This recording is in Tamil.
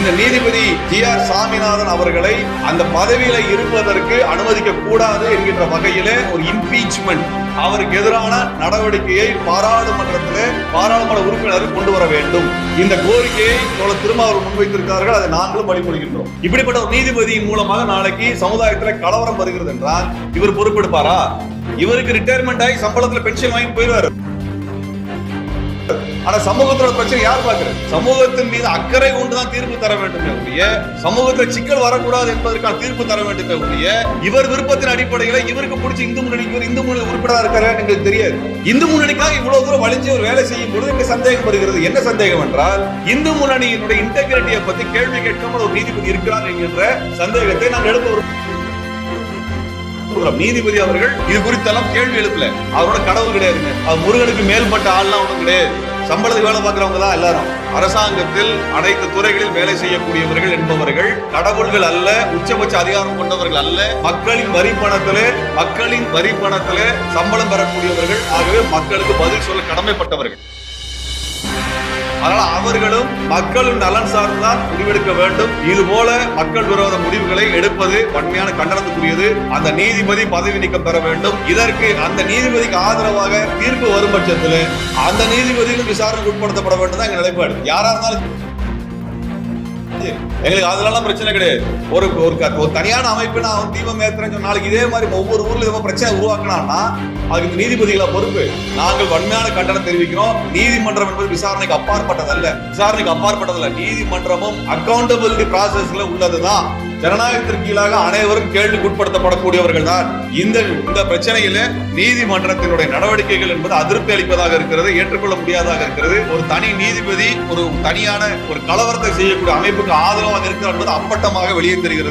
இந்த நீதிபதி ஜி.ஆர். சாமிநாதன் அவர்களை அந்த பதவியில இருப்பதற்கு அனுமதிக்க கூடாது என்கின்ற வகையிலே ஒரு இம்பீச்மெண்ட், அவருக்கு எதிரான நடவடிக்கையை பாராளுமன்ற உறுப்பினர் கொண்டு வர வேண்டும். இந்த கோரிக்கையை திருமாவளவன் முன்வைத்திருக்கிறார்கள். அதை நாங்களும் வழிமொழிகின்றோம். இப்படிப்பட்ட ஒரு நீதிபதியின் மூலமாக நாளைக்கு சமுதாயத்தில் கலவரம் வருகிறது என்றால் இவர் பொறுப்பெடுப்பாரா? இவருக்கு ரிட்டையர்மெண்ட் ஆகி சம்பளத்துல பென்ஷன் வாங்கி போயிடுவாரு. ஆனா சமூகத்தோட பிரச்சனை யார் பாக்குறது? சமூகத்தின் மீது அக்கறை கொண்டுதான் தீர்ப்பு தர வேண்டும் ஒழிய, சமூகத்தில் சிக்கல் வரக்கூடாது என்பதற்கான தீர்ப்பு தர வேண்டும் ஒழிய, இவர் விருப்பத்தின் அடிப்படையில் இவருக்கு பிடிச்ச இந்து முன்னணி உறுப்பினராக இருக்கிறார் எங்களுக்கு தெரியாது. இந்து முன்னணிக்காக இவ்வளவு தூரம் வளைஞ்சு ஒரு வேலை செய்யும் பொழுது எனக்கு சந்தேகம் வருகிறது. என்ன சந்தேகம் என்றால், இந்து முன்னணியினுடைய இன்டெகிரிட்டியை பத்தி கேள்வி கேட்காமல் ஒரு நீதிபதி இருக்கிறார் என்கின்ற சந்தேகத்தை நாம் எழுப்ப நீதிபதி அவர்கள் இது குறித்தெல்லாம் கேள்வி எழுப்பல. அவரோட கடவுள் கிடையாதுங்க. அவர் முருகனுக்கு மேல்பட்ட ஆள்லாம் ஒன்றும் கிடையாது. சம்பளத்துக்கு வேலை பார்க்கிறவங்க தான் எல்லாரும். அரசாங்கத்தில் அனைத்து துறைகளில் வேலை செய்யக்கூடியவர்கள் என்பவர்கள் கடவுள்கள் அல்ல, உச்சபட்ச அதிகாரம் கொண்டவர்கள் அல்ல. மக்களின் வரி பணத்திலே சம்பளம் பெறக்கூடியவர்கள். ஆகவே மக்களுக்கு பதில் சொல்ல கடமைப்பட்டவர்கள். அதனால அவர்களும் மக்களின் நலன் சார்ந்துதான் முடிவெடுக்க வேண்டும். இது போல மக்கள் விரோத முடிவுகளை எடுப்பது வன்மையான கண்டனத்துக்குரியது. அந்த நீதிபதி பதவி நீக்கம் பெற வேண்டும். இதற்கு அந்த நீதிபதிக்கு ஆதரவாக தீர்ப்பு வரும் பட்சத்தில் அந்த நீதிபதிகளும் விசாரணைக்கு உட்படுத்தப்பட வேண்டும் தான் எங்க நிலைப்பாடு. யாரா இருந்தாலும் எங்களுக்கு அதெல்லாம் பிரச்சனை கிடையாது. ஒரு தனியான அமைப்பு நான் தீபம் ஏத்துறேன், நாளைக்கு இதே மாதிரி ஒவ்வொரு ஊர்ல இதை பிரச்சனை உருவாக்கினா அதுக்கு நீதிபதிகளா பொறுப்பு. நாங்கள் வன்மையான கண்டனம் தெரிவிக்கிறோம். நீதிமன்றம் என்பது விசாரணைக்கு அப்பாற்பட்டதல்ல. நீதிமன்றமும் அக்கௌண்டபிலிட்டி ப்ராசஸ்ல உள்ளதுதான். ஜனநாயகத்திற்கு கீழாக அனைவரும் கேள்விக்கு உட்படுத்தப்படக்கூடியவர்கள் தான். இந்த பிரச்சனையில நீதிமன்றத்தினுடைய நடவடிக்கைகள் என்பது அதிருப்தி அளிப்பதாக இருக்கிறது, ஏற்றுக்கொள்ள முடியாததாக இருக்கிறது. ஒரு தனி நீதிபதி ஒரு தனியான ஒரு கலவரத்தை செய்யக்கூடிய அமைப்புக்கு ஆதரவாக இருக்கிறார் என்பது அப்பட்டமாக வெளியே தெரிகிறது.